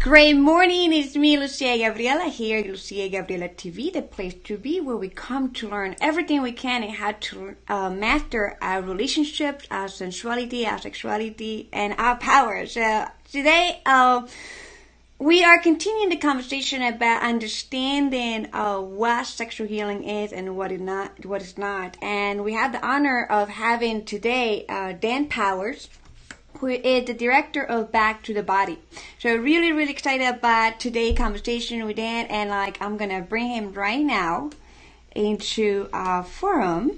Great morning, it's me, Lucia Gabriela, here at Lucia Gabriela TV, the place to be, where we come to learn everything we can and how to master our relationships, our sensuality, our sexuality, and our power. So today, we are continuing the conversation about understanding what sexual healing is and what is not. And we have the honor of having today Dan Powers, who is the director of Back to the Body. So really, really excited about today's conversation with Dan, and I'm gonna bring him right now into our forum.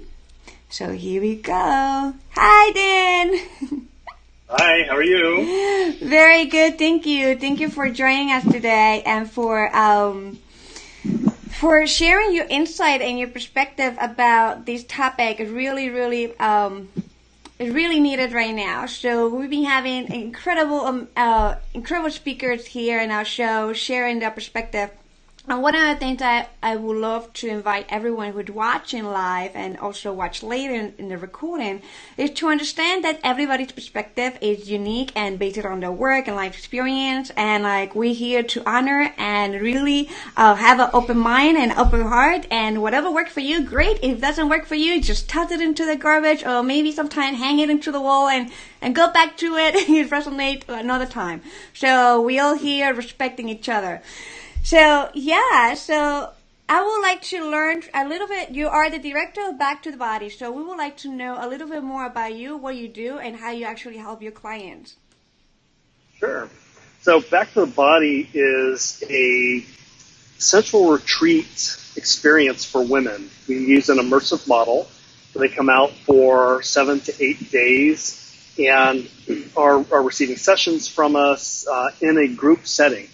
So here we go. Hi, Dan. Hi, how are you? Very good, thank you. Thank you for joining us today and for sharing your insight and your perspective about this topic. It's really needed right now. So we've been having incredible speakers here in our show, sharing their perspective. And one of the things that I would love to invite everyone who's watching live and also watch later in the recording is to understand that everybody's perspective is unique and based on their work and life experience. And we're here to honor and really have an open mind and open heart. And whatever works for you, great. If it doesn't work for you, just toss it into the garbage, or maybe sometimes hang it into the wall and go back to it and it resonate another time. So we all here respecting each other. So I would like to learn a little bit. You are the director of Back to the Body, so we would like to know a little bit more about you, what you do, and how you actually help your clients. Sure. So Back to the Body is a sensual retreat experience for women. We use an immersive model. They come out for 7 to 8 days and are receiving sessions from us in a group setting.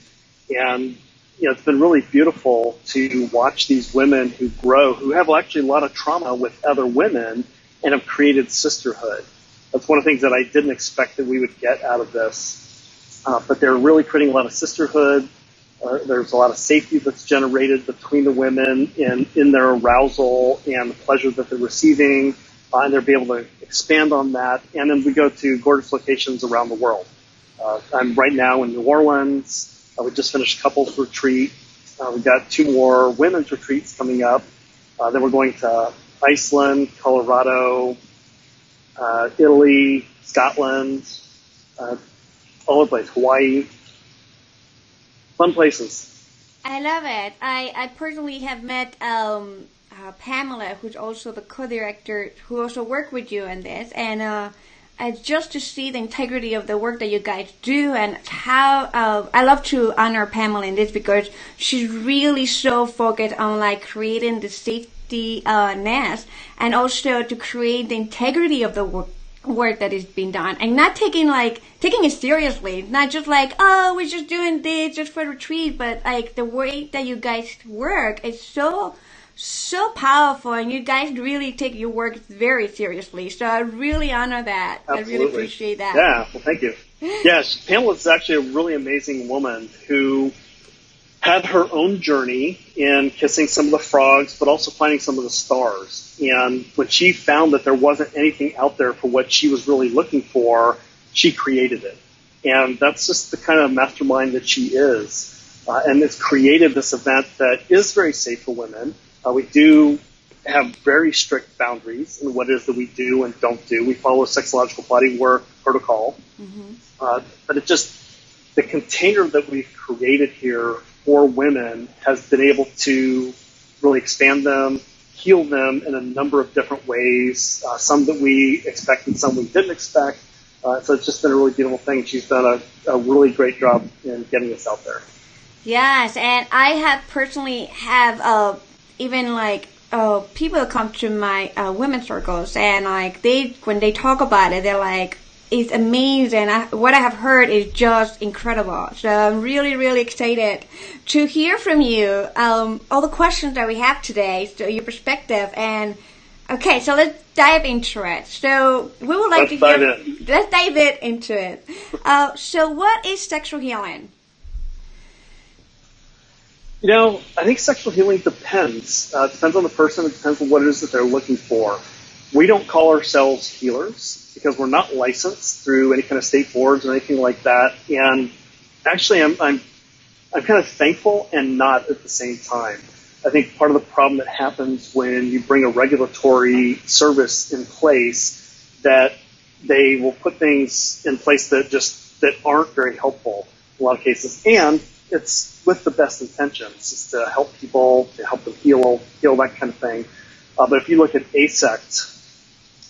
And it's been really beautiful to watch these women who grow, who have actually a lot of trauma with other women and have created sisterhood. That's one of the things that I didn't expect that we would get out of this. But they're really creating a lot of sisterhood. There's a lot of safety that's generated between the women in their arousal and the pleasure that they're receiving. And they'll be able to expand on that. And then we go to gorgeous locations around the world. I'm right now in New Orleans. We just finished couples retreat. We've got 2 more women's retreats coming up. Then we're going to Iceland, Colorado, Italy, Scotland, all over the place, Hawaii. Fun places. I love it. I personally have met Pamela, who's also the co-director, who also worked with you in this, and just to see the integrity of the work that you guys do, and how I love to honor Pamela in this because she's really so focused on creating the safety nest and also to create the integrity of the work that is being done, and not taking it seriously, not just we're just doing this just for retreat, but the way that you guys work is so powerful, and you guys really take your work very seriously. So I really honor that. Absolutely. I really appreciate that. Yeah, well, thank you. Yes, Pamela is actually a really amazing woman who had her own journey in kissing some of the frogs, but also finding some of the stars. And when she found that there wasn't anything out there for what she was really looking for, she created it. And that's just the kind of mastermind that she is. And it's created this event that is very safe for women. We do have very strict boundaries in what it is that we do and don't do. We follow a sexological body work protocol. Mm-hmm. But the container that we've created here for women has been able to really expand them, heal them in a number of different ways, some that we expected, some we didn't expect. So it's just been a really beautiful thing. She's done a really great job in getting us out there. Yes, and I have personally even people come to my women's circles, and when they talk about it, they're it's amazing. What I have heard is just incredible. So I'm really, really excited to hear from you all the questions that we have today, so your perspective. And okay, so let's dive into it. So we would like to hear. Let's dive into it. So what is sexual healing? I think sexual healing depends. It depends on the person. It depends on what it is that they're looking for. We don't call ourselves healers because we're not licensed through any kind of state boards or anything like that. And actually, I'm I'm kind of thankful and not at the same time. I think part of the problem that happens when you bring a regulatory service in place, that they will put things in place that aren't very helpful in a lot of cases, and it's with the best intentions, it's to help people, to help them heal, that kind of thing. But if you look at ASECT,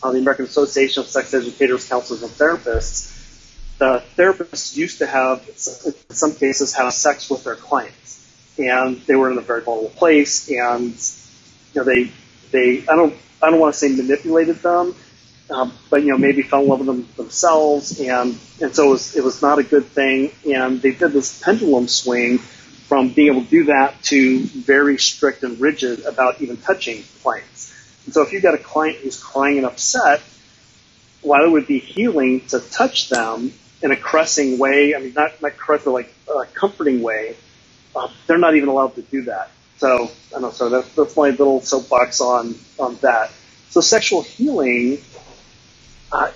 the American Association of Sex Educators, Counselors, and Therapists, the therapists used to have, in some cases, have sex with their clients, and they were in a very vulnerable place, and they I don't want to say manipulated them, but maybe fell in love with them themselves, and so it was not a good thing, and they did this pendulum swing from being able to do that to very strict and rigid about even touching clients. And so if you've got a client who's crying and upset, while it would be healing to touch them in a caressing way, I mean, not caress, but like a comforting way, they're not even allowed to do that. So I don't know. So that's my little soapbox on that. So sexual healing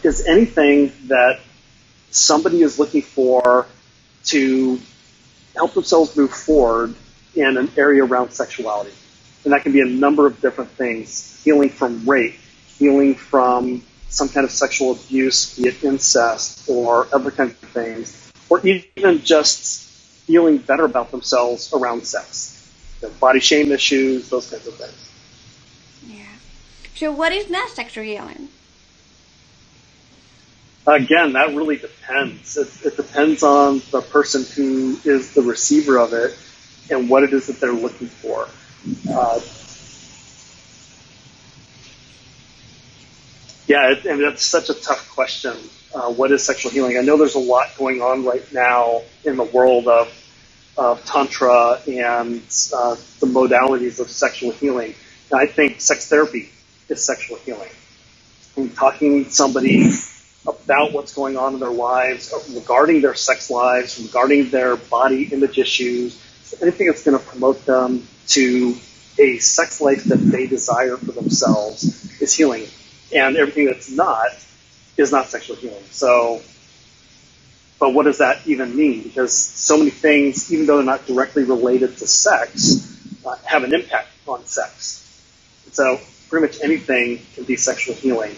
is anything that somebody is looking for to help themselves move forward in an area around sexuality. And that can be a number of different things: healing from rape, healing from some kind of sexual abuse, be it incest or other kinds of things, or even just feeling better about themselves around sex. Body shame issues, those kinds of things. Yeah. So what is not sexual healing? Again, that really depends. It depends on the person who is the receiver of it and what it is that they're looking for. And that's such a tough question. What is sexual healing? I know there's a lot going on right now in the world of Tantra and the modalities of sexual healing. And I think sex therapy is sexual healing. And talking to somebody about what's going on in their lives, regarding their sex lives, regarding their body image issues, anything that's going to promote them to a sex life that they desire for themselves is healing. And everything that's not is not sexual healing. So, but what does that even mean? Because so many things, even though they're not directly related to sex, have an impact on sex. And so pretty much anything can be sexual healing.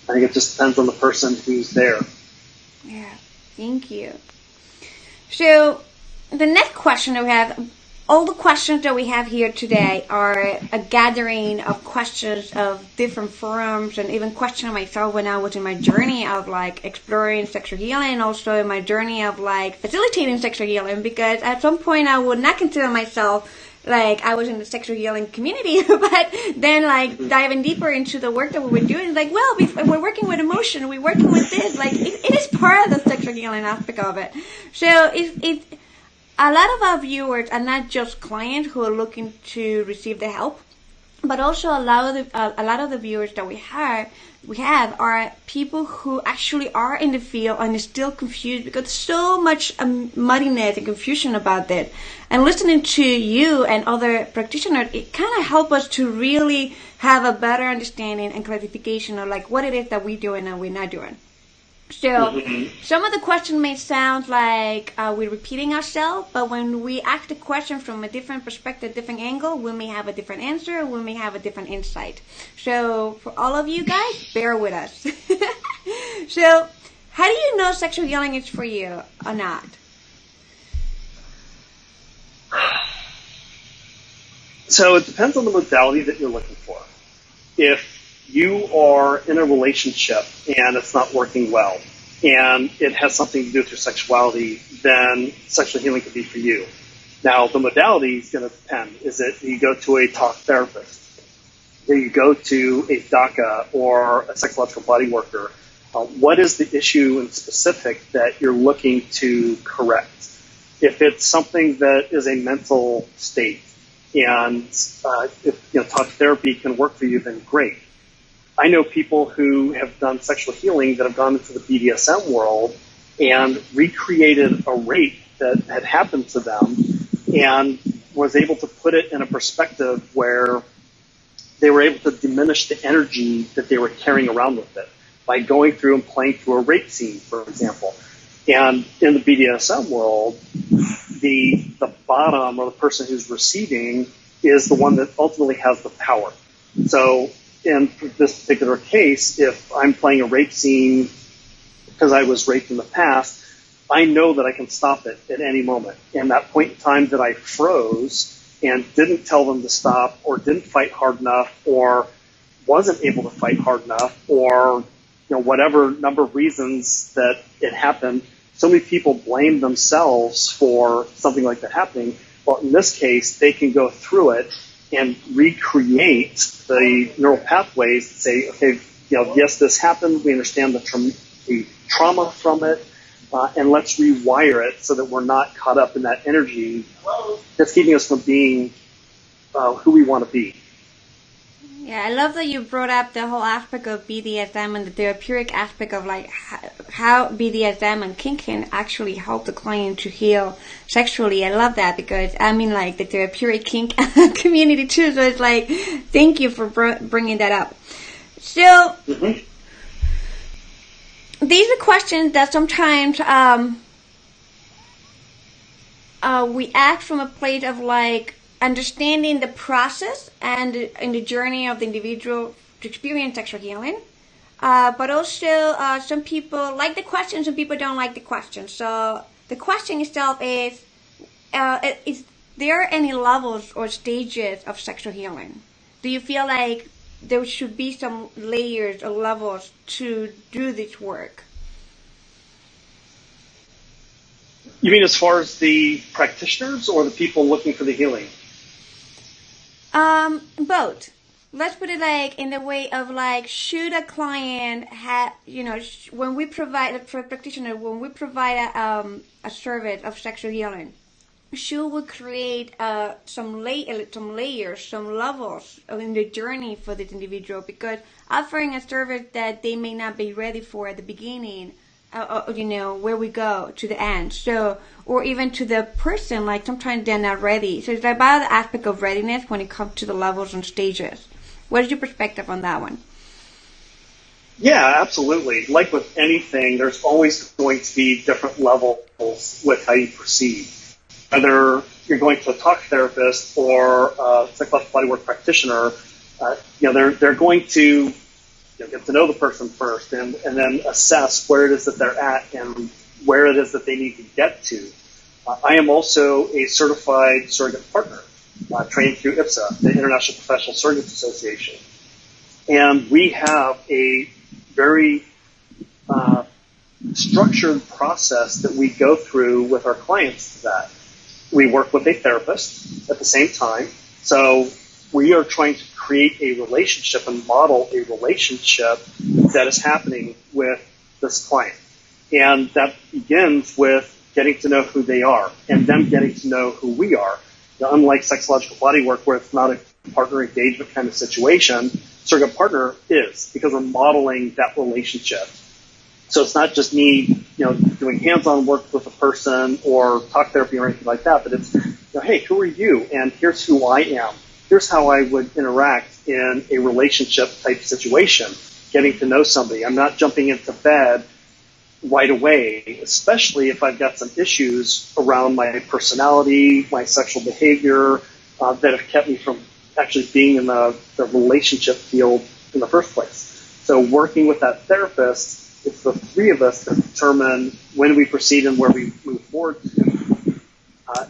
I think it just depends on the person who's there. Yeah, thank you. So the next question that we have, all the questions that we have here today are a gathering of questions of different forums, and even questioning myself when I was in my journey of like exploring sexual healing, and also in my journey of like facilitating sexual healing, because at some point I would not consider myself like I was in the sexual healing community, but then like diving deeper into the work that we were doing, like, well, we're working with emotion, we're working with this, like it is part of the sexual healing aspect of it. So it a lot of our viewers are not just clients who are looking to receive the help, but also a lot of the viewers that we have are people who actually are in the field and is still confused because there's so much muddiness and confusion about that. And listening to you and other practitioners, it kind of helps us to really have a better understanding and clarification of like what it is that we're doing and we're not doing. So some of the questions may sound like we're repeating ourselves, but when we ask the question from a different perspective, different angle, we may have a different answer, we may have a different insight. So for all of you guys, bear with us. So how do you know sexual healing is for you or not? So it depends on the modality that you're looking for. If you are in a relationship and it's not working well, and it has something to do with your sexuality, then sexual healing could be for you. Now, the modality is going to depend. Is it you go to a talk therapist, or you go to a DACA or a psychological body worker? What is the issue in specific that you're looking to correct? If it's something that is a mental state, and if talk therapy can work for you, then great. I know people who have done sexual healing that have gone into the BDSM world and recreated a rape that had happened to them and was able to put it in a perspective where they were able to diminish the energy that they were carrying around with it by going through and playing through a rape scene, for example. And in the BDSM world, the bottom, or the person who's receiving, is the one that ultimately has the power. So in this particular case, if I'm playing a rape scene because I was raped in the past, I know that I can stop it at any moment. And that point in time that I froze and didn't tell them to stop, or didn't fight hard enough, or wasn't able to fight hard enough, or whatever number of reasons that it happened, so many people blame themselves for something like that happening. Well, in this case, they can go through it and recreate the neural pathways to say, okay, yes, this happened. We understand the trauma from it, and let's rewire it so that we're not caught up in that energy that's keeping us from being who we want to be. Yeah, I love that you brought up the whole aspect of BDSM and the therapeutic aspect of like how BDSM and kink can actually help the client to heal sexually. I love that because I'm in like the therapeutic kink community too. So it's like, thank you for bringing that up. So these are questions that sometimes we act from a place of like understanding the process and in the journey of the individual to experience sexual healing. But also some people like the question, some people don't like the question. So the question itself is there any levels or stages of sexual healing? Do you feel like there should be some layers or levels to do this work? You mean as far as the practitioners or the people looking for the healing? Both. Let's put it like in the way of like, should a client have, when we provide, for a practitioner, when we provide a service of sexual healing, should we create some layers, some levels in the journey for this individual? Because offering a service that they may not be ready for at the beginning, where we go to the end. So, or even to the person, like sometimes they're not ready. So it's about the aspect of readiness when it comes to the levels and stages. What is your perspective on that one? Yeah, absolutely. Like with anything, there's always going to be different levels with how you proceed. Whether you're going to a talk therapist or a psychological bodywork practitioner, they're going to get to know the person first and then assess where it is that they're at and where it is that they need to get to. I am also a certified surrogate partner, trained through IPSA, the International Professional Surrogates Association. And we have a very structured process that we go through with our clients to that. We work with a therapist at the same time. So we are trying to create a relationship and model a relationship that is happening with this client. And that begins with getting to know who they are and them getting to know who we are. Now, unlike sexological bodywork, where it's not a partner engagement kind of situation, surrogate partner is, because we're modeling that relationship. So it's not just me, doing hands-on work with a person or talk therapy or anything like that, but it's, hey, who are you? And here's who I am. Here's how I would interact in a relationship type situation, getting to know somebody. I'm not jumping into bed right away, especially if I've got some issues around my personality, my sexual behavior, that have kept me from actually being in the relationship field in the first place. So working with that therapist, it's the three of us that determine when we proceed and where we move forward to.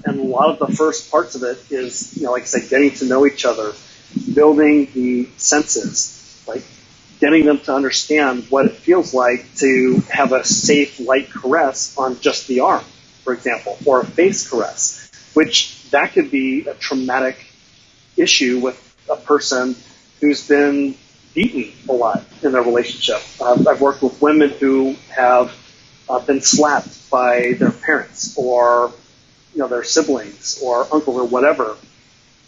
And a lot of the first parts of it is, like I said, getting to know each other, building the senses, like getting them to understand what it feels like to have a safe, light caress on just the arm, for example, or a face caress, which that could be a traumatic issue with a person who's been beaten a lot in their relationship. I've worked with women who have been slapped by their parents or their siblings or uncle or whatever.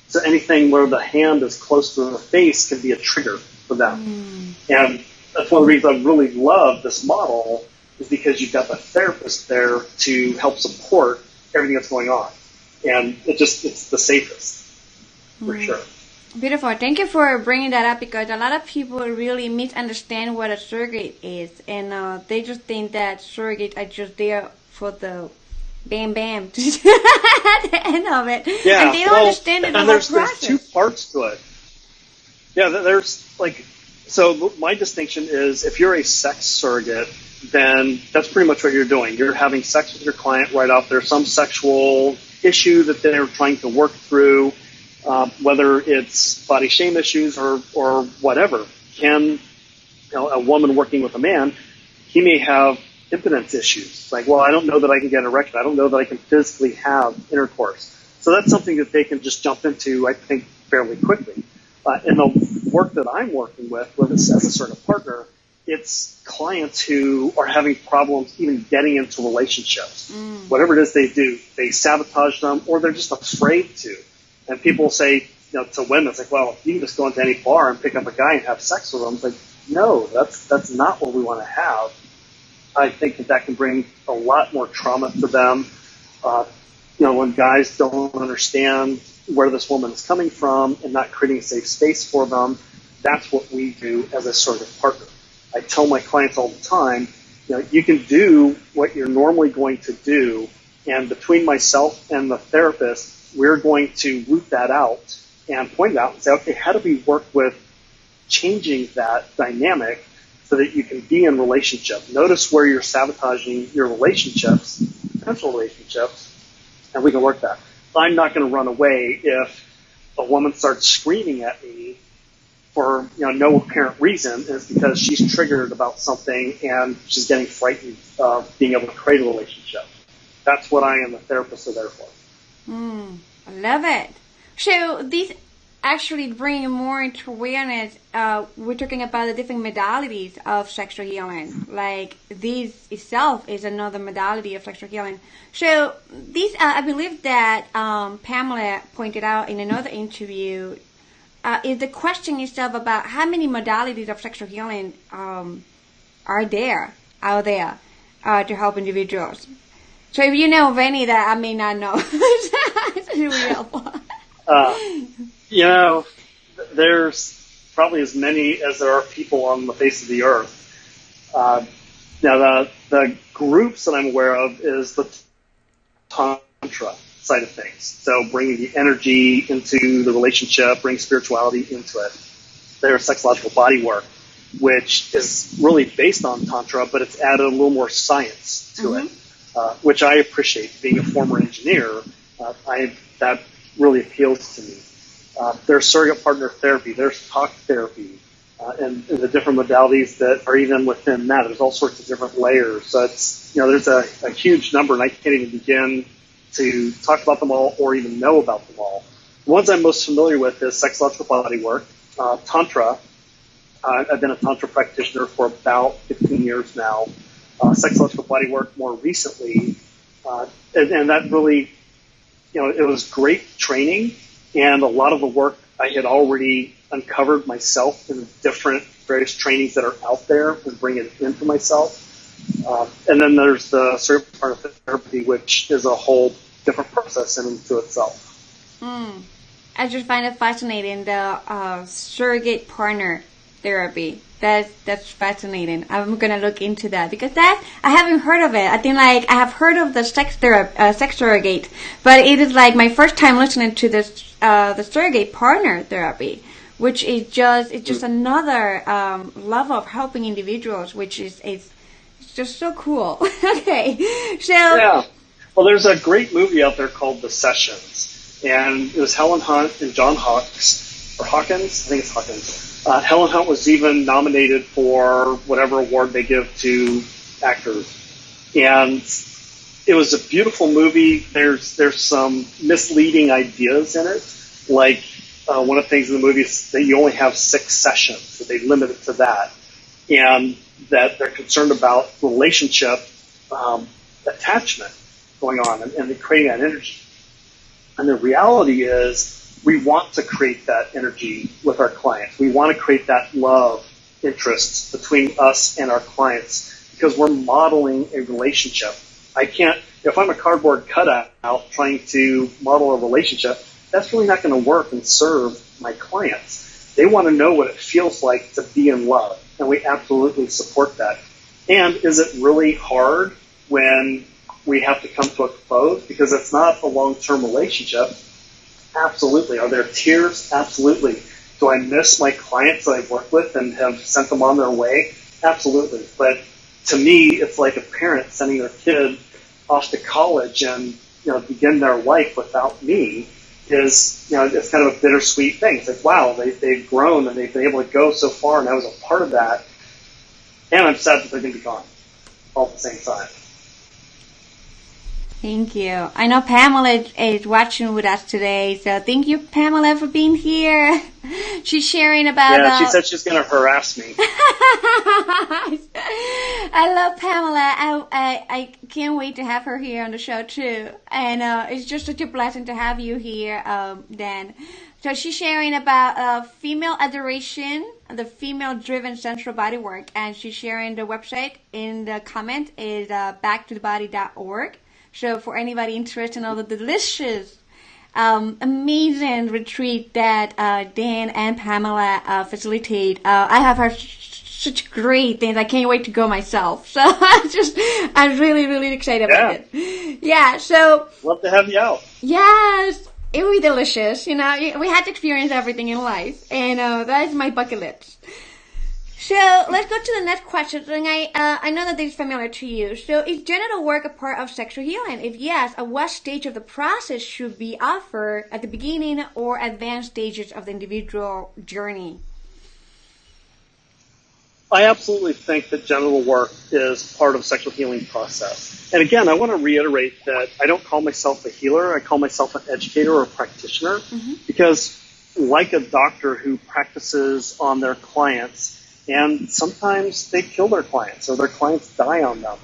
So anything where the hand is close to the face can be a trigger for them. And that's one of the reasons I really love this model, is because you've got the therapist there to help support everything that's going on. And it's the safest, for sure. Beautiful. Thank you for bringing that up, because a lot of people really misunderstand what a surrogate is. And they just think that surrogates are just there for the bam, bam, at the end of it. Yeah, And they don't understand the whole there's process. two parts to it. Yeah, there's like, so my distinction is if you're a sex surrogate, then that's pretty much what you're doing. You're having sex with your client right off there, some sexual issue that they're trying to work through, whether it's body shame issues or whatever. A woman working with a man, he may have impotence issues. Like, well, I don't know that I can get an erection. I don't know that I can physically have intercourse. So that's something that they can just jump into, I think, fairly quickly. In the work that I'm working with as a surrogate partner, it's clients who are having problems even getting into relationships. Whatever it is they do, they sabotage them or they're just afraid to. And people say, to women, it's like, well, you can just go into any bar and pick up a guy and have sex with him. It's like, no, that's not what we want to have. I think that can bring a lot more trauma to them. When guys don't understand where this woman is coming from and not creating a safe space for them, that's what we do as a surrogate partner. I tell my clients all the time, you can do what you're normally going to do, and between myself and the therapist, we're going to root that out and point it out and say, okay, how do we work with changing that dynamic so that you can be in relationship? Notice where you're sabotaging your relationships, potential relationships, and we can work that. I'm not going to run away if a woman starts screaming at me for no apparent reason, and it's because she's triggered about something and she's getting frightened of being able to create a relationship. That's what I and the therapist are there for. I love it. So these actually bring more into awareness. We're talking about the different modalities of sexual healing. Like this itself is another modality of sexual healing. So these, I believe that Pamela pointed out in another interview, is the question itself about how many modalities of sexual healing are there out there to help individuals. So if you know of any that I may not know, it's really helpful. There's probably as many as there are people on the face of the earth. Now, the groups that I'm aware of is the Tantra side of things. So bringing the energy into the relationship, bringing spirituality into it. There's sexological body work, which is really based on Tantra, but it's added a little more science to it, which I appreciate. Being a former engineer, that really appeals to me. There's surrogate partner therapy, there's talk therapy, and the different modalities that are even within that. There's all sorts of different layers. So it's, there's a huge number, and I can't even begin to talk about them all or even know about them all. The ones I'm most familiar with is sexological body work, Tantra. I've been a Tantra practitioner for about 15 years now. Sexological body work more recently, and that really, it was great training, and a lot of the work I had already uncovered myself in different various trainings that are out there and bring it into myself. And then there's the surrogate partner therapy, which is a whole different process into itself. I just find it fascinating, the surrogate partner therapy. That's fascinating. I'm gonna look into that because I haven't heard of it. I think I have heard of the sex surrogate, but it is my first time listening to this the surrogate partner therapy, which is just another level of helping individuals, which is it's just so cool. Okay, so yeah. Well, there's a great movie out there called The Sessions, and it was Helen Hunt and John Hawkins. I think it's Hawkins. Helen Hunt was even nominated for whatever award they give to actors. And it was a beautiful movie. There's some misleading ideas in it. Like one of the things in the movie is that you only have 6 sessions, that they limit it to that. And that they're concerned about relationship attachment going on and creating that energy. And the reality is we want to create that energy with our clients. We want to create that love interest between us and our clients because we're modeling a relationship. If I'm a cardboard cutout trying to model a relationship, that's really not going to work and serve my clients. They want to know what it feels like to be in love, and we absolutely support that. And is it really hard when we have to come to a close because it's not a long-term relationship. Absolutely. Are there tears? Absolutely. Do I miss my clients that I've worked with and have sent them on their way? Absolutely. But to me, it's like a parent sending their kid off to college and begin their life without me is, it's kind of a bittersweet thing. It's like, wow, they've grown and they've been able to go so far, and I was a part of that. And I'm sad that they're going to be gone all at the same time. Thank you. I know Pamela is watching with us today, so thank you, Pamela, for being here. She's sharing about... Yeah, she said she's going to harass me. I love Pamela. I can't wait to have her here on the show, too. And it's just such a blessing to have you here, Dan. So she's sharing about female adoration, the female-driven sensual body work, and she's sharing the website in the comment is backtothebody.org. So for anybody interested in all the delicious, amazing retreat that Dan and Pamela facilitate, I have heard such great things. I can't wait to go myself. So I'm really, really excited about it. Yeah, so... Love to have you out. Yes, it would be delicious. We had to experience everything in life, and that is my bucket list. So let's go to the next question. And I know that this is familiar to you. So is genital work a part of sexual healing? If yes, at what stage of the process should be offered, at the beginning or advanced stages of the individual journey? I absolutely think that genital work is part of the sexual healing process. And again, I want to reiterate that I don't call myself a healer. I call myself an educator or a practitioner because like a doctor who practices on their clients, and sometimes they kill their clients or their clients die on them.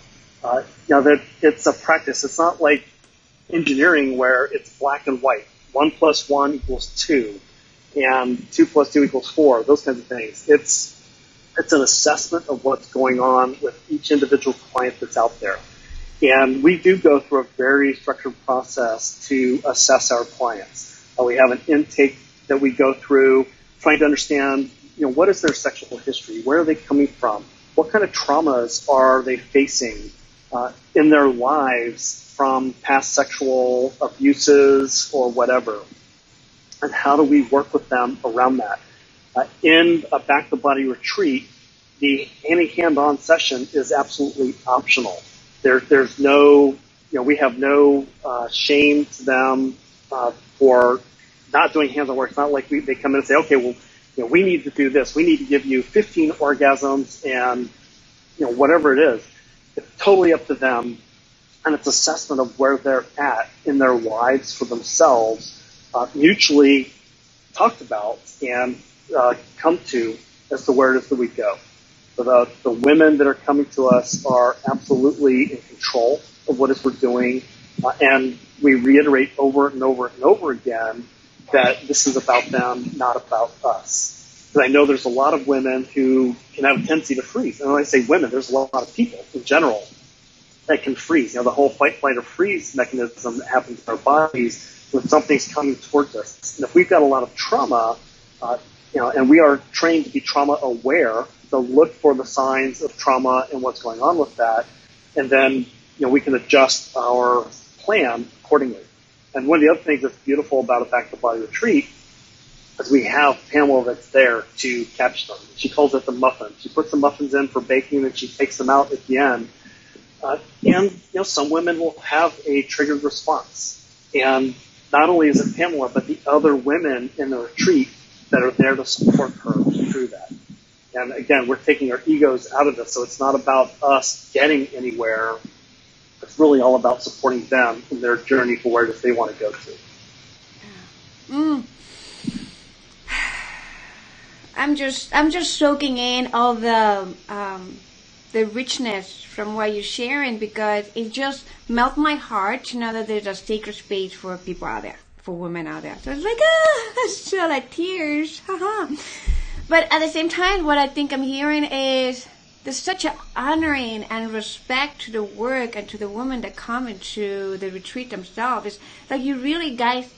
That it's a practice. It's not like engineering where it's black and white. 1 + 1 = 2, and 2 + 2 = 4. Those kinds of things. It's an assessment of what's going on with each individual client that's out there. And we do go through a very structured process to assess our clients. We have an intake that we go through, trying to understand what is their sexual history? Where are they coming from? What kind of traumas are they facing in their lives from past sexual abuses or whatever? And how do we work with them around that? In a Back to Body retreat, the any hand-on session is absolutely optional. There's no, we have no shame to them for not doing hands-on work. It's not like they come in and say, okay, well, we need to do this. We need to give you 15 orgasms and, whatever it is. It's totally up to them, and it's assessment of where they're at in their lives for themselves, mutually talked about and come to as to where it is that we go. So the women that are coming to us are absolutely in control of what it is we're doing, and we reiterate over and over and over again that this is about them, not about us. Because I know there's a lot of women who can have a tendency to freeze. And when I say women, there's a lot of people in general that can freeze. The whole fight, flight, or freeze mechanism that happens in our bodies when something's coming towards us. And if we've got a lot of trauma, and we are trained to be trauma aware, to look for the signs of trauma and what's going on with that, and then we can adjust our plan accordingly. And one of the other things that's beautiful about a Back to Body retreat is we have Pamela that's there to catch them. She calls it the muffin. She puts the muffins in for baking, and she takes them out at the end. And some women will have a triggered response. And not only is it Pamela, but the other women in the retreat that are there to support her through that. And again, we're taking our egos out of this, so it's not about us getting anywhere. It's really all about supporting them in their journey for where they want to go to. I'm just soaking in all the richness from what you're sharing, because it just melts my heart to know that there's a sacred space for people out there, for women out there. So it's like, so like tears, haha. But at the same time, what I think I'm hearing is there's such an honoring and respect to the work and to the women that come into the retreat themselves. It's like you really guys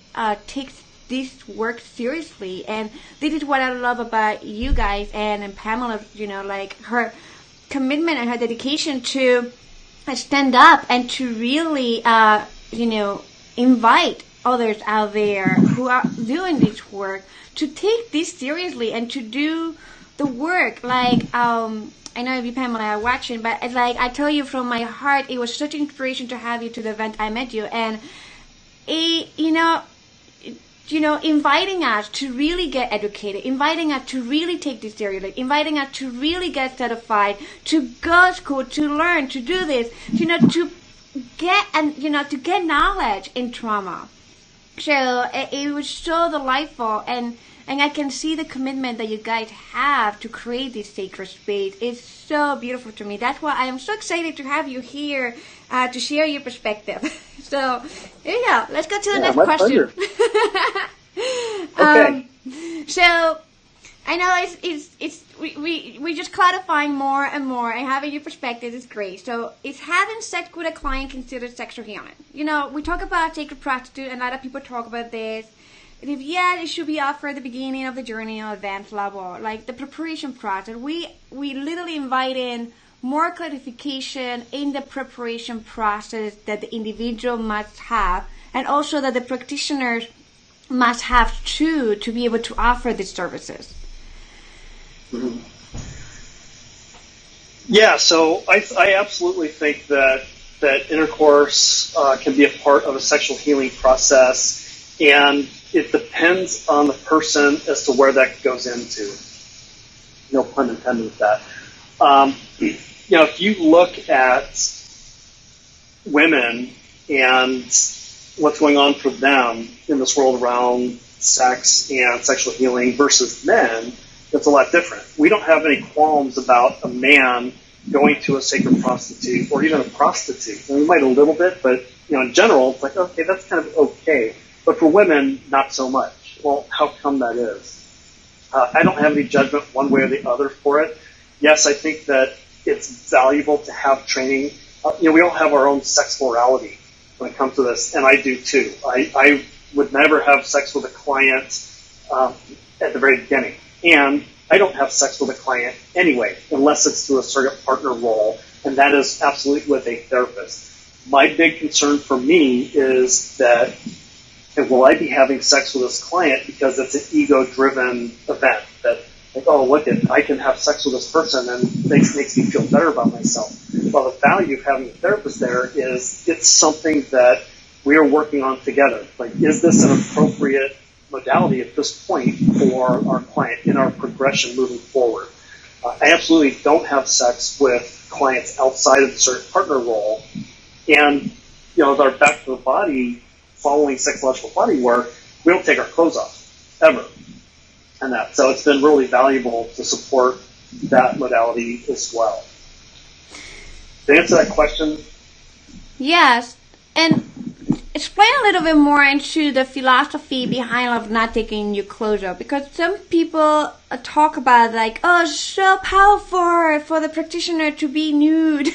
take this work seriously, and this is what I love about you guys and Pamela. Like her commitment and her dedication to stand up and to really, invite others out there who are doing this work to take this seriously and to do the work. Like, I know you, Pamela, are watching, but it's like I tell you from my heart, it was such an inspiration to have you to the event I met you, and inviting us to really get educated, inviting us to really take this seriously, inviting us to really get certified, to go to school, to learn, to do this, to get knowledge in trauma. So it was so delightful, and I can see the commitment that you guys have to create this sacred space. It's so beautiful to me. That's why I am so excited to have you here to share your perspective. So there you go. Let's go to the next question. Okay. So I know we just clarifying more and more, and having your perspective is great. So is having sex with a client considered sexual healing? We talk about sacred prostitute, and a lot of people talk about this. And if it should be offered at the beginning of the journey or advanced level, like the preparation process. We literally invite in more clarification in the preparation process that the individual must have, and also that the practitioners must have to be able to offer these services. Mm-hmm. Yeah, so I absolutely think that intercourse can be a part of a sexual healing process, and it depends on the person as to where that goes into. No pun intended with that. If you look at women and what's going on for them in this world around sex and sexual healing versus men, it's a lot different. We don't have any qualms about a man going to a sacred prostitute or even a prostitute. We might a little bit, but in general, it's like, okay, that's kind of okay. But for women, not so much. Well, how come that is? I don't have any judgment one way or the other for it. Yes, I think that it's valuable to have training. We all have our own sex morality when it comes to this, and I do too. I would never have sex with a client at the very beginning. And I don't have sex with a client anyway, unless it's through a surrogate partner role, and that is absolutely with a therapist. My big concern for me is that, will I be having sex with this client because it's an ego-driven event that, like, oh, look, I can have sex with this person and makes me feel better about myself. Well, the value of having a therapist there is it's something that we are working on together. Like, is this an appropriate modality at this point for our client in our progression moving forward? I absolutely don't have sex with clients outside of the surrogate partner role. And, with our back to the body, following sexological body work, we don't take our clothes off, ever. And that. So it's been really valuable to support that modality as well. To answer that question? Yes. And explain a little bit more into the philosophy behind of not taking your clothes off, because some people talk about like, oh, it's so powerful for the practitioner to be nude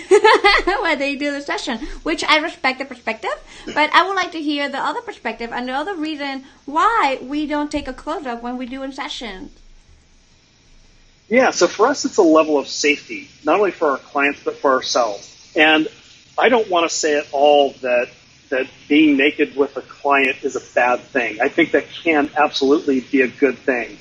when they do the session, which I respect the perspective, but I would like to hear the other perspective and the other reason why we don't take a clothes off when we do in sessions. Yeah, so for us it's a level of safety, not only for our clients but for ourselves. And I don't want to say at all that being naked with a client is a bad thing. I think that can absolutely be a good thing.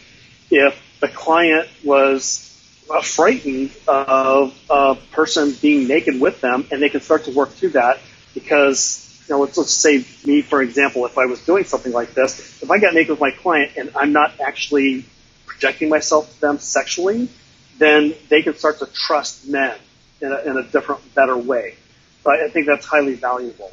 If the client was frightened of a person being naked with them, and they can start to work through that, because let's say me, for example, if I was doing something like this, if I got naked with my client and I'm not actually projecting myself to them sexually, then they can start to trust men in a different, better way. So I think that's highly valuable.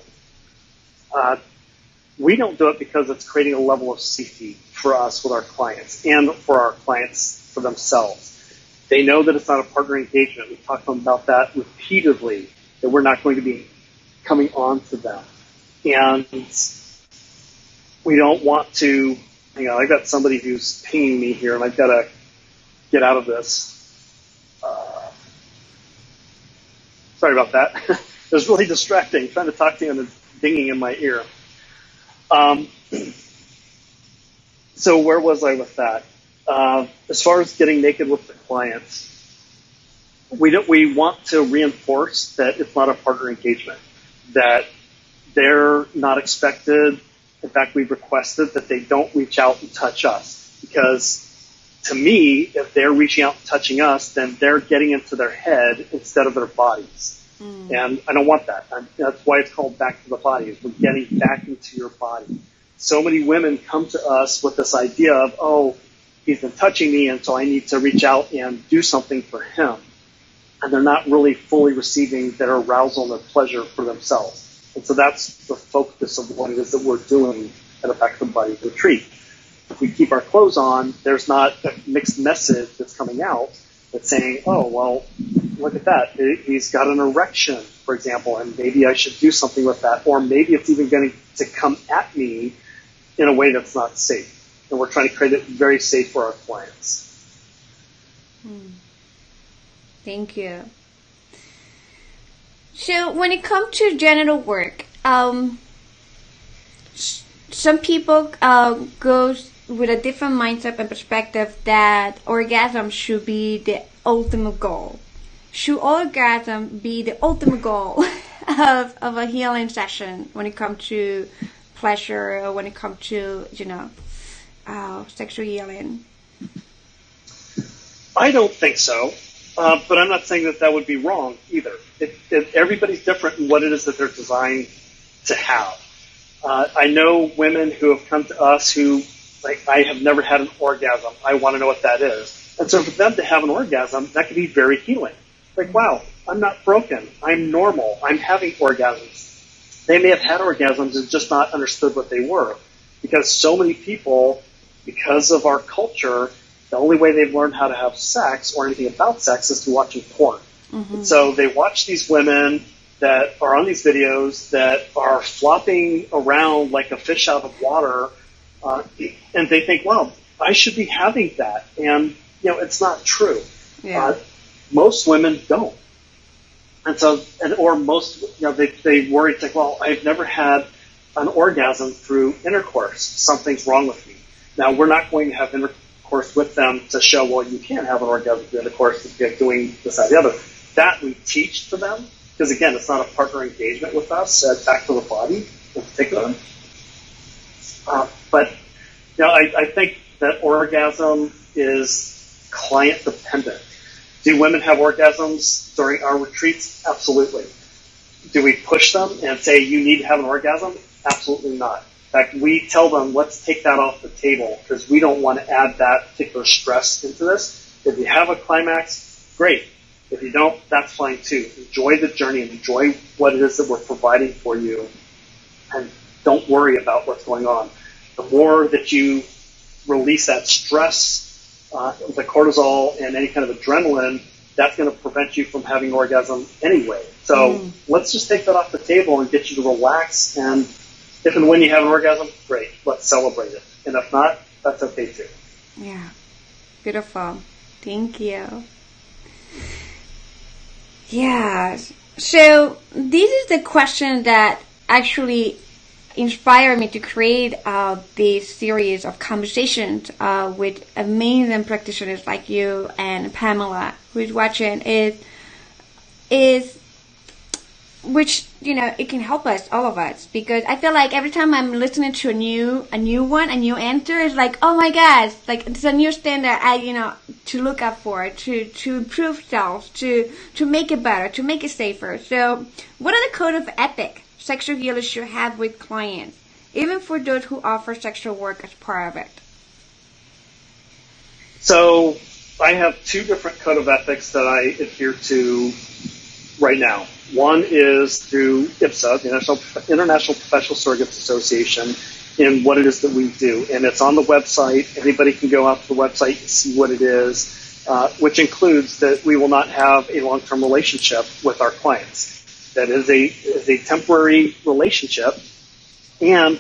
We don't do it because it's creating a level of safety for us with our clients and for our clients for themselves. They know that it's not a partner engagement. We've talked to them about that repeatedly, that we're not going to be coming on to them. And we don't want to, I've got somebody who's pinging me here, and I've got to get out of this. Sorry about that. It was really distracting, trying to talk to you and it's dinging in my ear. So where was I with that? As far as getting naked with the clients, we want to reinforce that it's not a partner engagement, that they're not expected. In fact, we've requested that they don't reach out and touch us, because to me, if they're reaching out and touching us, then they're getting into their head instead of their bodies. And I don't want that. That's why it's called back to the body. We're getting back into your body. So many women come to us with this idea of, oh, he's been touching me, and so I need to reach out and do something for him. And they're not really fully receiving their arousal and their pleasure for themselves. And so that's the focus of what it is that we're doing at a back to the body retreat. If we keep our clothes on, there's not a mixed message that's coming out that's saying, oh, well, look at that. He's got an erection, for example, and maybe I should do something with that. Or maybe it's even going to come at me in a way that's not safe. And we're trying to create it very safe for our clients. Thank you. So when it comes to genital work, some people go with a different mindset and perspective that orgasm should be the ultimate goal. Should orgasm be the ultimate goal of a healing session when it comes to pleasure, or when it comes to, sexual healing? I don't think so, but I'm not saying that would be wrong either. Everybody's different in what it is that they're designed to have. I know women who have come to us who, like, I have never had an orgasm. I want to know what that is. And so for them to have an orgasm, that can be very healing. Like, wow, I'm not broken. I'm normal. I'm having orgasms. They may have had orgasms and just not understood what they were. Because so many people, because of our culture, the only way they've learned how to have sex or anything about sex is through watching porn. And so they watch these women that are on these videos that are flopping around like a fish out of water, and they think, well, I should be having that. And, it's not true. Yeah. Most women don't. And so, or most, they worry, like, well, I've never had an orgasm through intercourse. Something's wrong with me. Now, we're not going to have intercourse with them to show, well, you can't have an orgasm through intercourse if you're doing this, that, the other. That we teach to them, because, again, it's not a partner engagement with us at Back to the Body in particular. But, I think that orgasm is client dependent. Do women have orgasms during our retreats? Absolutely. Do we push them and say, you need to have an orgasm? Absolutely not. In fact, we tell them, let's take that off the table, because we don't want to add that particular stress into this. If you have a climax, great. If you don't, that's fine too. Enjoy the journey and enjoy what it is that we're providing for you, and don't worry about what's going on. The more that you release that stress, the cortisol and any kind of adrenaline, that's going to prevent you from having orgasm anyway. So let's just take that off the table and get you to relax. And if and when you have an orgasm, great. Let's celebrate it. And if not, that's okay too. Yeah. Beautiful. Thank you. Yeah. So this is the question that actually inspired me to create this series of conversations with amazing practitioners like you and Pamela, who is watching. Which, it can help us, all of us, because I feel like every time I'm listening to a new answer, it's like, oh my gosh, like it's a new standard to look up for, to improve self, to make it better, to make it safer. So what are the code of ethics sexual healers should have with clients, even for those who offer sexual work as part of it? So I have two different code of ethics that I adhere to right now. One is through IPSA, the International Professional Surrogates Association, in what it is that we do. And it's on the website. Anybody can go out to the website and see what it is, which includes that we will not have a long-term relationship with our clients. That is a temporary relationship. And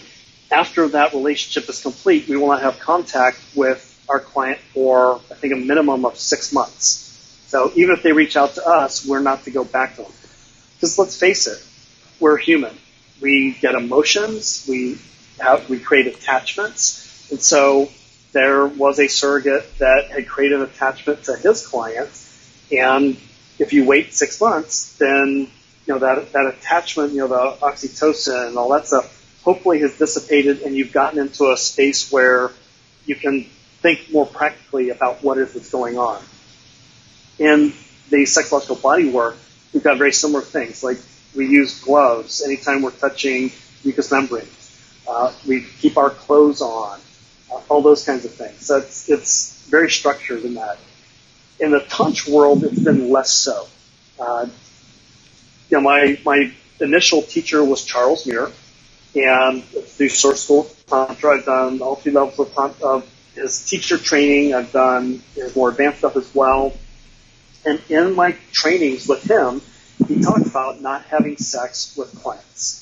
after that relationship is complete, we will not have contact with our client for, I think, a minimum of 6 months. So even if they reach out to us, we're not to go back to them. Because let's face it, we're human. We get emotions, we create attachments. And so there was a surrogate that had created an attachment to his client, and if you wait 6 months, then that attachment, the oxytocin and all that stuff, hopefully has dissipated, and you've gotten into a space where you can think more practically about what it is that's going on. In the sexological body work, we've got very similar things. Like, we use gloves anytime we're touching mucous membranes. We keep our clothes on, all those kinds of things. So it's very structured in that. In the Tantra world, it's been less so. My initial teacher was Charles Muir, and through Source School of Tantra, I've done all 3 levels of his teacher training. I've done his more advanced stuff as well. And in my trainings with him, he talked about not having sex with clients.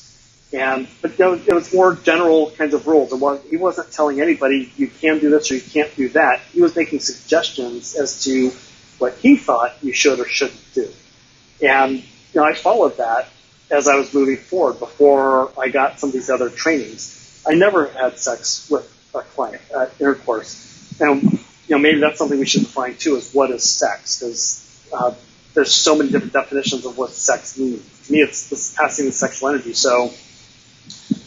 But it was more general kinds of rules. He wasn't telling anybody you can do this or you can't do that. He was making suggestions as to what he thought you should or shouldn't do. And I followed that as I was moving forward before I got some of these other trainings. I never had sex with a client at intercourse. And maybe that's something we should define too, is what is sex, because there's so many different definitions of what sex means. To me, it's this passing the sexual energy. So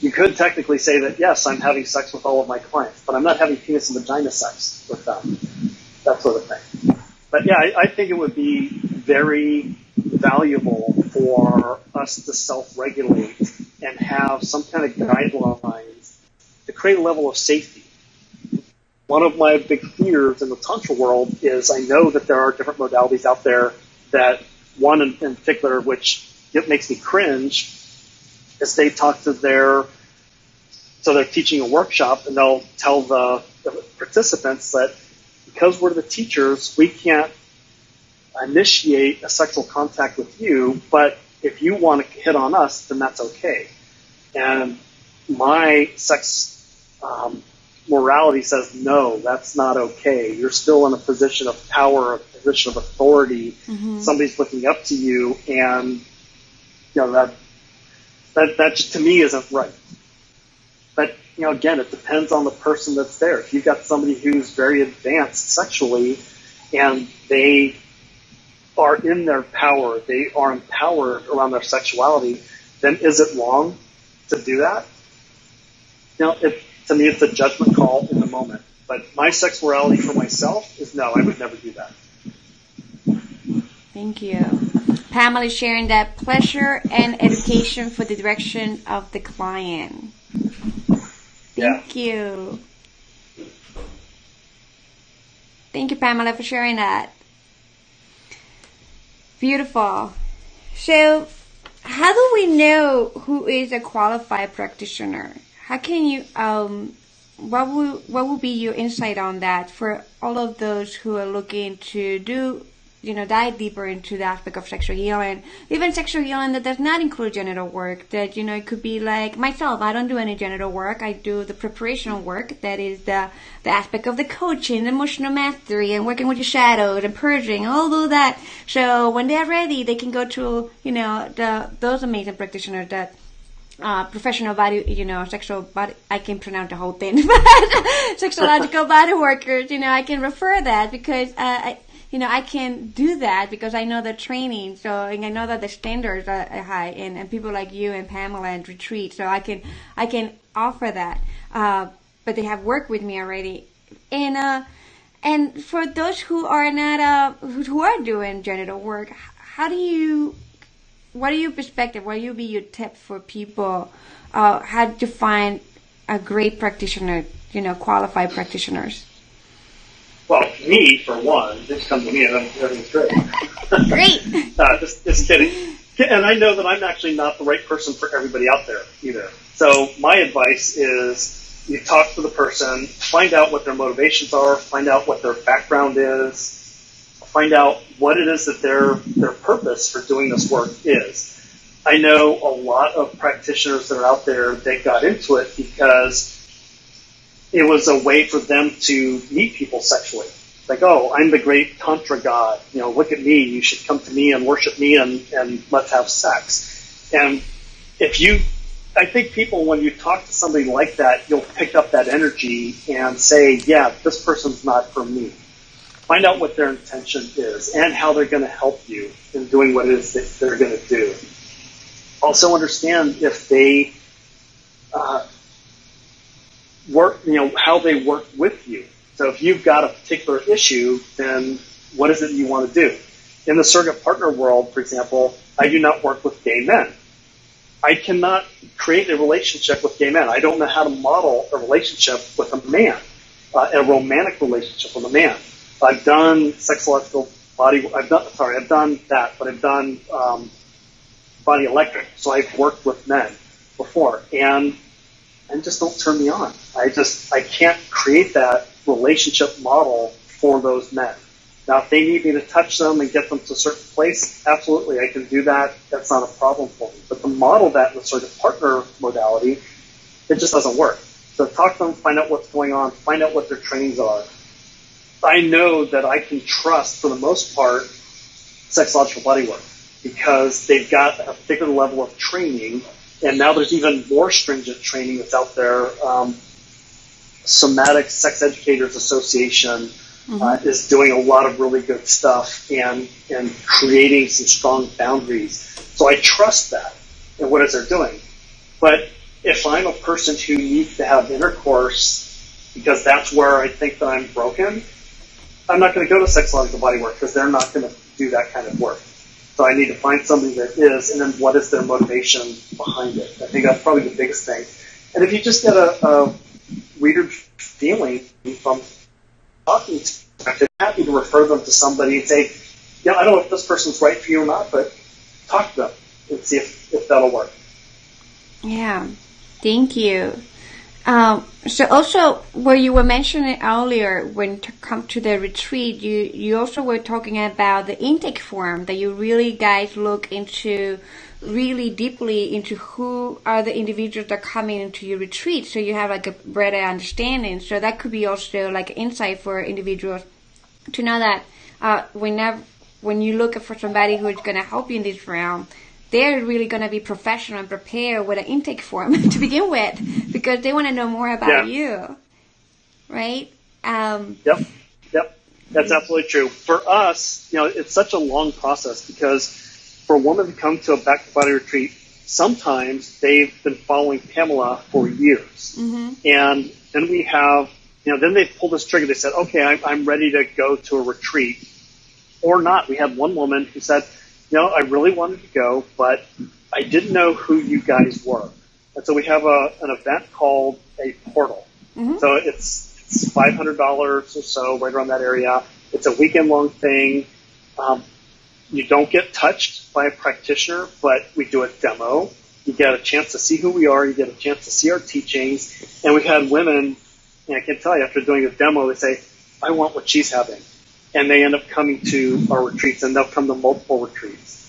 you could technically say that, yes, I'm having sex with all of my clients, but I'm not having penis and vagina sex with them, that sort of thing. But yeah, I think it would be very valuable for us to self-regulate and have some kind of guidelines to create a level of safety. One of my big fears in the Tantra world is I know that there are different modalities out there that, one in particular, which it makes me cringe, is they talk to they're teaching a workshop, and they'll tell the participants that because we're the teachers, we can't initiate a sexual contact with you, but if you want to hit on us, then that's okay. And my sex morality says, no, that's not okay. You're still in a position of power, a position of authority. Mm-hmm. Somebody's looking up to you, and that to me isn't right. But again, it depends on the person that's there. If you've got somebody who's very advanced sexually and they are in their power, they are empowered around their sexuality, then is it wrong to do that? To me, it's a judgment call in the moment. But my sex morality for myself is no, I would never do that. Thank you. Pamela is sharing that pleasure and education for the direction of the client. Thank you. Thank you, Pamela, for sharing that. Beautiful. So, how do we know who is a qualified practitioner? How can you, what will be your insight on that for all of those who are looking to do, dive deeper into the aspect of sexual healing, even sexual healing that does not include genital work, that, it could be like myself, I don't do any genital work, I do the preparational work, that is the aspect of the coaching, the emotional mastery, and working with your shadows, and purging, all of that. So when they're ready, they can go to, those amazing practitioners that, professional body, sexual body, I can pronounce the whole thing, but sexological body workers, I can refer that because, I can do that because I know the training, and I know that the standards are high, and people like you and Pamela and Retreat, so I can offer that. But they have worked with me already, and for those who are not who are doing genital work, what are your perspective? What will be your tip for people? How to find a great practitioner, qualified practitioners? Well, me, for one, just come to me and everything's great. Great. Just kidding. And I know that I'm actually not the right person for everybody out there either. So my advice is you talk to the person, find out what their motivations are, find out what their background is, find out what it is that their purpose for doing this work is. I know a lot of practitioners that are out there that got into it because it was a way for them to meet people sexually. Like, oh, I'm the great Tantra god. Look at me. You should come to me and worship me and let's have sex. And I think people, when you talk to somebody like that, you'll pick up that energy and say, yeah, this person's not for me. find out what their intention is and how they're going to help you in doing what it is that they're going to do. Also understand if they work, how they work with you. So if you've got a particular issue, then what is it you want to do? In the surrogate partner world, for example, I do not work with gay men. I cannot create a relationship with gay men. I don't know how to model a relationship with a man, a romantic relationship with a man. I've done sexological body. I've done that, but I've done body electric. So I've worked with men before, and just don't turn me on. I can't create that relationship model for those men. Now, if they need me to touch them and get them to a certain place, absolutely, I can do that. That's not a problem for me. But to model that in the surrogate partner modality, it just doesn't work. So talk to them, find out what's going on, find out what their trainings are. I know that I can trust, for the most part, sexological bodywork because they've got a particular level of training, and now there's even more stringent training that's out there. Somatic Sex Educators Association is doing a lot of really good stuff and creating some strong boundaries. So I trust that and what they're doing. But if I'm a person who needs to have intercourse because that's where I think that I'm broken, I'm not going to go to sexological bodywork because they're not going to do that kind of work. So I need to find somebody that is, and then what is their motivation behind it? I think that's probably the biggest thing. And if you just get a weird feeling from talking to them, I'm happy to refer them to somebody and say, I don't know if this person's right for you or not, but talk to them and see if that'll work. Yeah, thank you. So also, what you were mentioning earlier, when to come to the retreat, you also were talking about the intake form, that you really guys look into really deeply into who are the individuals that are coming into your retreat, so you have like a better understanding. So that could be also like insight for individuals to know that when you look for somebody who is going to help you in this realm, they're really going to be professional and prepared with an intake form to begin with, because they want to know more about you, right? Yep. That's absolutely true. For us, it's such a long process because for a woman to come to a back-to-body retreat, sometimes they've been following Pamela for years. And then we have, then they pulled this trigger. They said, okay, I'm ready to go to a retreat or not. We had one woman who said, I really wanted to go, but I didn't know who you guys were. And so we have an event called a portal. So it's $500 or so, right around that area. It's a weekend-long thing. You don't get touched by a practitioner, but we do a demo. You get a chance to see who we are. You get a chance to see our teachings. And we've had women, and I can tell you, after doing a demo, they say, I want what she's having. And they end up coming to our retreats, and they'll come to multiple retreats.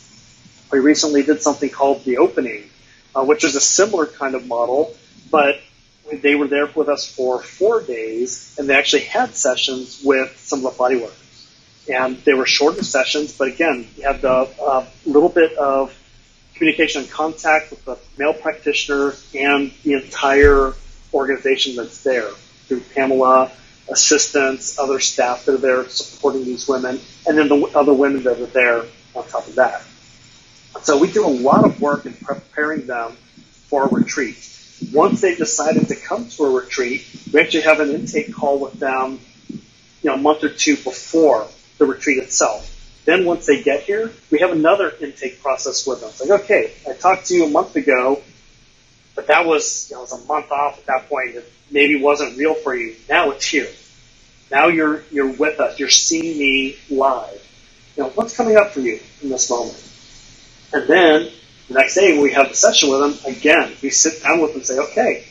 We recently did something called The Opening, which is a similar kind of model, but they were there with us for 4 days, and they actually had sessions with some of the body workers. And they were shorter sessions, but again, you had a little bit of communication and contact with the male practitioner and the entire organization that's there, through Pamela, assistants, other staff that are there supporting these women, and then the other women that are there on top of that. So we do a lot of work in preparing them for a retreat. Once they've decided to come to a retreat, we actually have an intake call with them, a month or two before the retreat itself. Then once they get here, we have another intake process with them. It's like, okay, I talked to you a month ago, but that was, it was a month off at that point. It maybe wasn't real for you. Now it's here. Now you're with us. You're seeing me live. What's coming up for you in this moment? And then the next day when we have the session with them, again, we sit down with them and say, okay,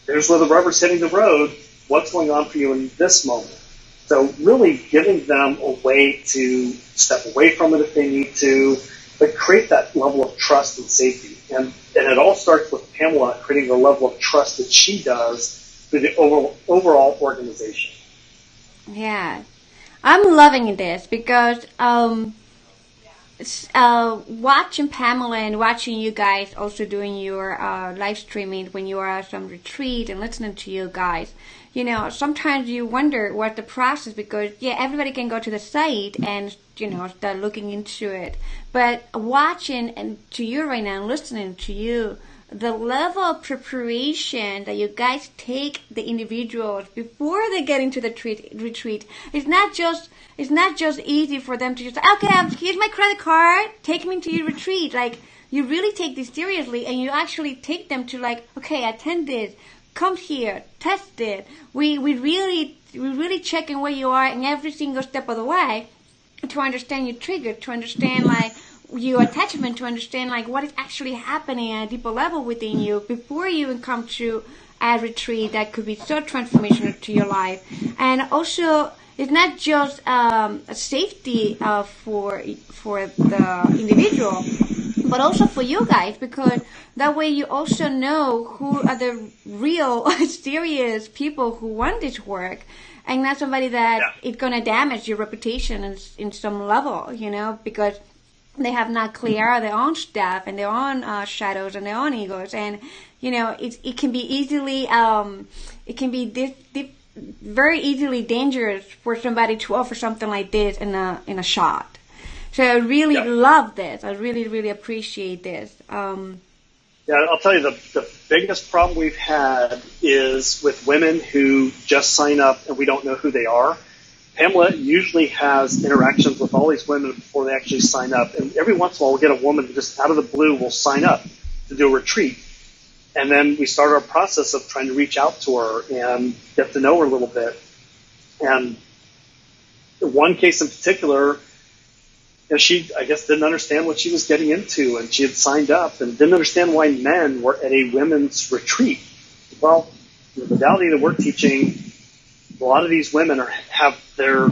here's where the rubber's hitting the road. What's going on for you in this moment? So really giving them a way to step away from it if they need to, but create that level of trust and safety. And it all starts with Pamela creating the level of trust that she does for the overall organization. Yeah. I'm loving this because watching Pamela and watching you guys also doing your live streaming when you are at some retreat and listening to you guys, sometimes you wonder what the process, because everybody can go to the site and start looking into it, but watching and to you right now, listening to you, the level of preparation that you guys take the individuals before they get into the retreat, it's not just easy for them to just, okay, here's my credit card, take me to your retreat. Like, you really take this seriously, and you actually take them to, like, okay, attend this, come here, test it. We really checking where you are in every single step of the way to understand your trigger, to understand, like, your attachment, to understand, like, what is actually happening at a deeper level within you before you even come to a retreat that could be so transformational to your life. And also, it's not just a safety for the individual, but also for you guys, because that way you also know who are the real, serious people who want this work, and not somebody that is going to damage your reputation in some level, because they have not cleared their own stuff and their own shadows and their own egos, and it can be easily very easily dangerous for somebody to offer something like this in a shot. So I really love this. I really, really appreciate this. I'll tell you, the biggest problem we've had is with women who just sign up and we don't know who they are. Pamela usually has interactions with all these women before they actually sign up. And every once in a while, we'll get a woman who just out of the blue will sign up to do a retreat. And then we start our process of trying to reach out to her and get to know her a little bit. And one case in particular, she, I guess, didn't understand what she was getting into, and she had signed up and didn't understand why men were at a women's retreat. Well, the modality that we're teaching, a lot of these women have their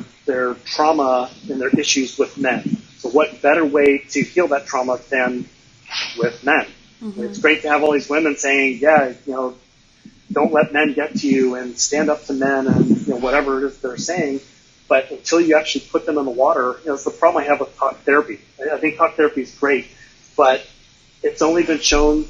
trauma and their issues with men. So what better way to heal that trauma than with men? Mm-hmm. It's great to have all these women saying, don't let men get to you, and stand up to men, and whatever it is they're saying. But until you actually put them in the water, it's the problem I have with talk therapy. I think talk therapy is great, but it's only been shown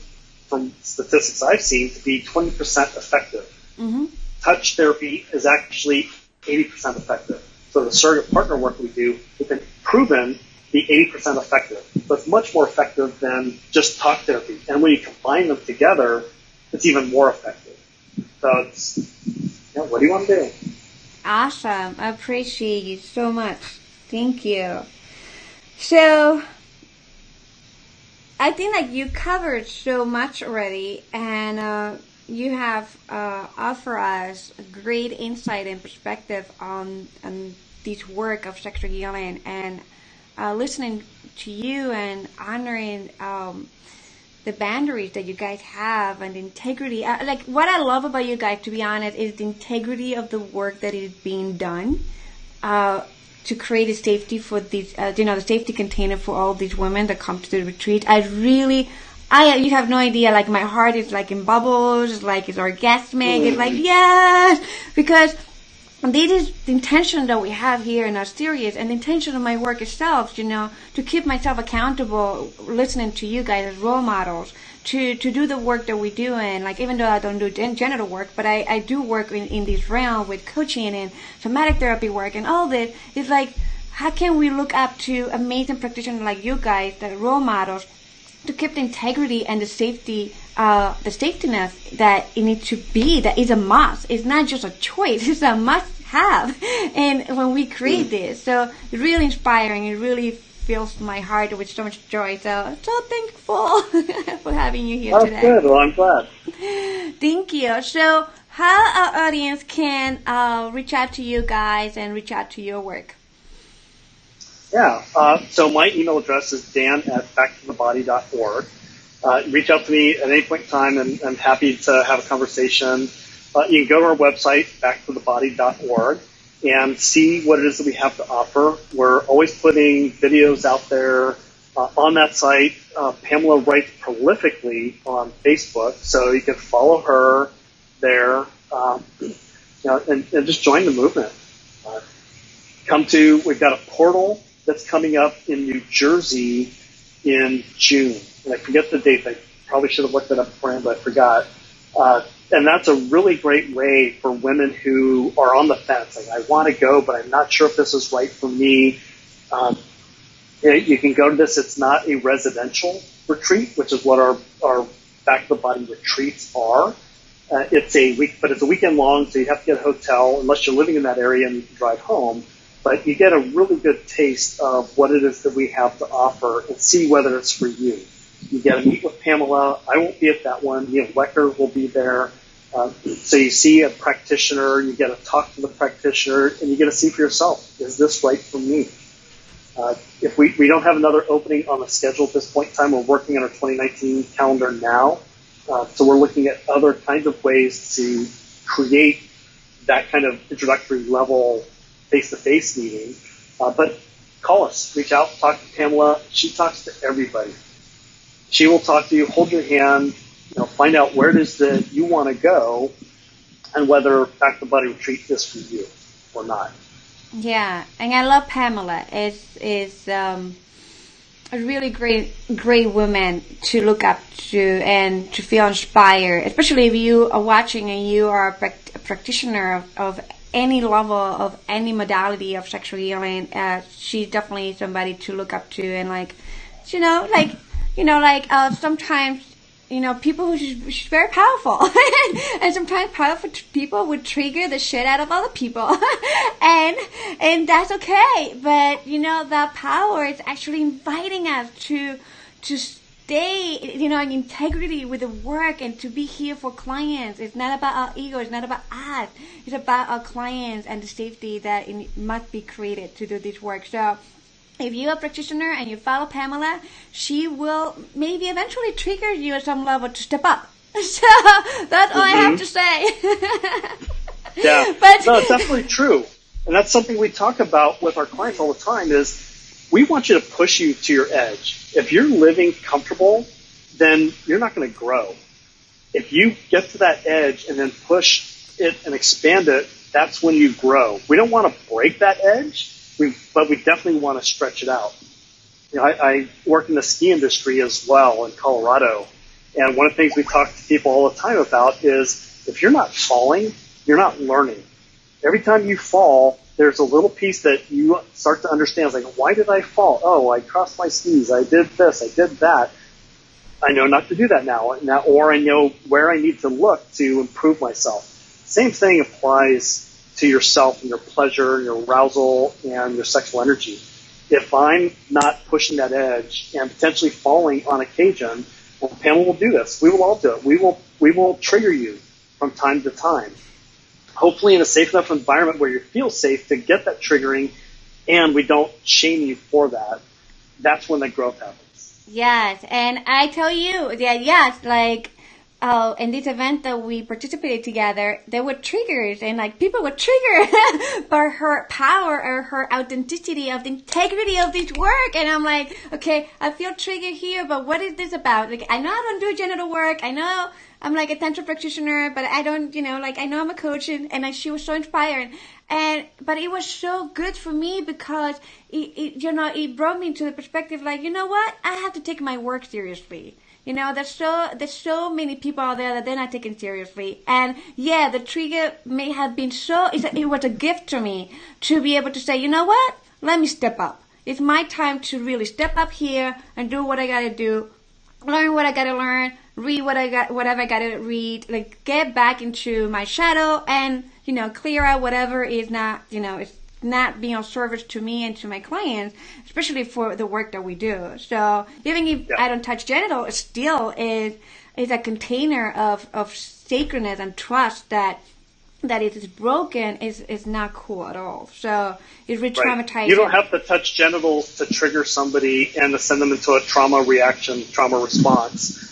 from statistics I've seen to be 20% effective. Mm-hmm. Touch therapy is actually 80% effective. So the surrogate partner work we do has been proven to be 80% effective. So it's much more effective than just talk therapy. And when you combine them together, it's even more effective. So it's, what do you want to do? Awesome. I appreciate you so much. Thank you. So I think you covered so much already, and you have offered us a great insight and perspective on this work of sexual healing, and listening to you and honoring the boundaries that you guys have and the integrity. What I love about you guys, to be honest, is the integrity of the work that is being done to create a safety for these, the safety container for all these women that come to the retreat. You have no idea, my heart is in bubbles, it's orgasmic, it's yes, because this is the intention that we have here in our series, and the intention of my work itself, to keep myself accountable, listening to you guys as role models, to do the work that we do, and even though I don't do genital work, but I do work in this realm with coaching and somatic therapy work and all this. It's how can we look up to amazing practitioners like you guys, that role models, to keep the integrity and the safety, the safetiness that it needs to be, that is a must. It's not just a choice, it's a must-have. And when we create this, so it's really inspiring. It really fills my heart with so much joy. So thankful for having you here today. Good. Well, I'm glad. Thank you. So how our audience can reach out to you guys and reach out to your work? Yeah. So my email address is dan@backtothebody.org. Reach out to me at any point in time, and I'm happy to have a conversation. You can go to our website, backtothebody.org, and see what it is that we have to offer. We're always putting videos out there on that site. Pamela writes prolifically on Facebook, so you can follow her there, and just join the movement. We've got a portal that's coming up in New Jersey in June. And I forget the date. I probably should have looked it up beforehand, but I forgot. And that's a really great way for women who are on the fence. Like, I want to go, but I'm not sure if this is right for me. You can go to this. It's not a residential retreat, which is what our back to the body retreats are. It's a week, but it's a weekend long, so you have to get a hotel unless you're living in that area and you can drive home. But you get a really good taste of what it is that we have to offer and see whether it's for you. You get to meet with Pamela. I won't be at that one. Neil Wecker will be there. So you see a practitioner, you get to talk to the practitioner, and you get to see for yourself, is this right for me? If we don't have another opening on the schedule at this point in time, we're working on our 2019 calendar now. So we're looking at other kinds of ways to create that kind of introductory level face-to-face meeting. But call us, reach out, talk to Pamela. She talks to everybody. She will talk to you, hold your hand, find out where it is that you want to go and whether Back to the Body Retreat is for you or not. Yeah, and I love Pamela. Is a really great woman to look up to and to feel inspired, especially if you are watching and you are a practitioner of any level, of any modality of sexual healing. She's definitely somebody to look up to, and sometimes, people who she's very powerful, and sometimes powerful people would trigger the shit out of other people, and that's okay. But that power is actually inviting us to stay, in integrity with the work and to be here for clients. It's not about our ego. It's not about us. It's about our clients and the safety that it must be created to do this work. So, if you're a practitioner and you follow Pamela, she will maybe eventually trigger you at some level to step up. So that's all I have to say. Yeah, no, it's definitely true. And that's something we talk about with our clients all the time is we want you to push you to your edge. If you're living comfortable, then you're not going to grow. If you get to that edge and then push it and expand it, that's when you grow. We don't want to break that edge. But we definitely want to stretch it out. I work in the ski industry as well in Colorado, and one of the things we talk to people all the time about is if you're not falling, you're not learning. Every time you fall, there's a little piece that you start to understand. It's like, why did I fall? Oh, I crossed my skis. I did this. I did that. I know not to do that now, or I know where I need to look to improve myself. Same thing applies to yourself and your pleasure, your arousal, and your sexual energy. If I'm not pushing that edge and potentially falling on occasion, well, Pamela will do this. We will all do it. We will trigger you from time to time. Hopefully in a safe enough environment where you feel safe to get that triggering and we don't shame you for that. That's when the growth happens. Yes, and I tell you that in this event that we participated together, there were triggers, and people were triggered by her power or her authenticity of the integrity of this work. And I'm like, okay, I feel triggered here, but what is this about? I know I don't do genital work. I know I'm a tantra practitioner, but I don't, I know I'm a coach, and she was so inspired. But it was so good for me because it brought me to the perspective, what? I have to take my work seriously. There's so many people out there that they're not taken seriously. And yeah, the trigger may have been it was a gift to me to be able to say, what? Let me step up. It's my time to really step up here and do what I gotta do, learn what I gotta learn, read whatever I gotta read, get back into my shadow and, clear out whatever is not, it's not being of service to me and to my clients, especially for the work that we do. So even if I don't touch genital, it still is a container of sacredness and trust that it is broken is not cool at all. So it's re-traumatizing. Right. You don't have to touch genitals to trigger somebody and to send them into a trauma response.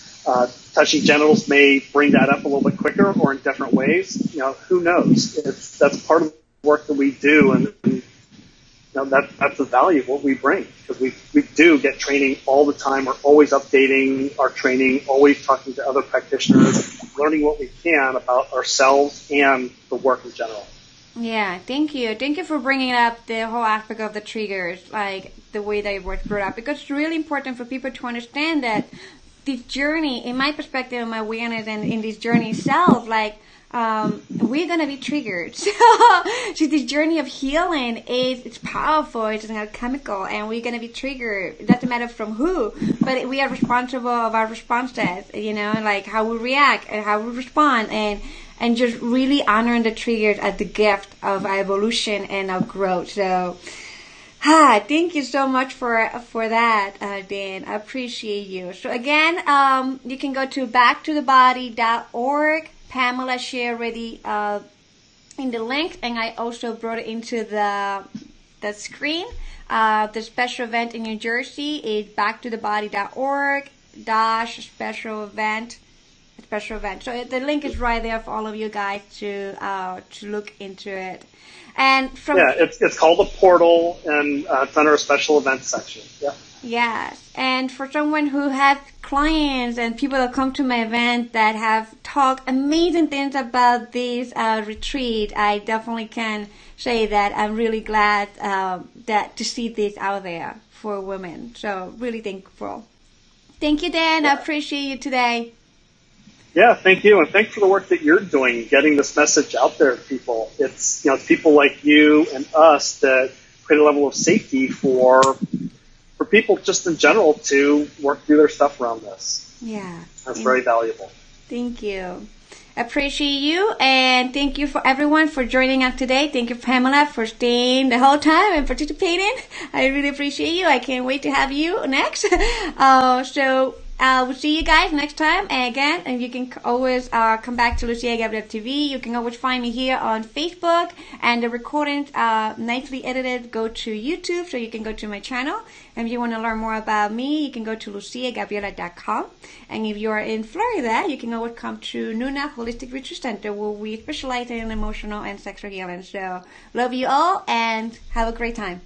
Touching genitals may bring that up a little bit quicker or in different ways. Who knows? That's part of the work that we do, and that's the value of what we bring, because we do get training all the time. We're always updating our training, always talking to other practitioners, learning what we can about ourselves and the work in general. Yeah, thank you. Thank you for bringing up the whole aspect of the triggers, like the way they were brought up, because it's really important for people to understand that this journey, in my perspective, in my awareness, and in this journey itself, like, we're gonna be triggered. So this journey of healing it's powerful. It's not chemical, and we're gonna be triggered. It doesn't matter from who, but we are responsible of our responses. Like how we react and how we respond, and just really honoring the triggers as the gift of our evolution and our growth. So, thank you so much for that, Dan. I appreciate you. So again, you can go to backtothebody.org. Pamela shared already in the link, and I also brought it into the screen. The special event in New Jersey is backtothebody.org/special event. So the link is right there for all of you guys to look into it. And it's called a portal, and it's under a special events section. Yeah. Yes, and for someone who has clients and people that come to my event that have talked amazing things about this retreat, I definitely can say that I'm really glad that to see this out there for women. So really thankful. Thank you, Dan. I appreciate you today. Yeah, thank you, and thanks for the work that you're doing, getting this message out there to people. It's people like you and us that create a level of safety for people just in general to work through their stuff around this. Yeah. That's very valuable. Thank you. Appreciate you, and thank you for everyone for joining us today. Thank you, Pamela, for staying the whole time and participating. I really appreciate you. I can't wait to have you next. We'll see you guys next time. And again, and you can always come back to Lucia Gabriel TV. You can always find me here on Facebook, and the recordings nicely edited go to YouTube, so you can go to my channel. And if you want to learn more about me, you can go to luciagabriela.com. And if you are in Florida, you can always come to Nuna Holistic Retreat Center, where we specialize in emotional and sexual healing. So love you all, and have a great time.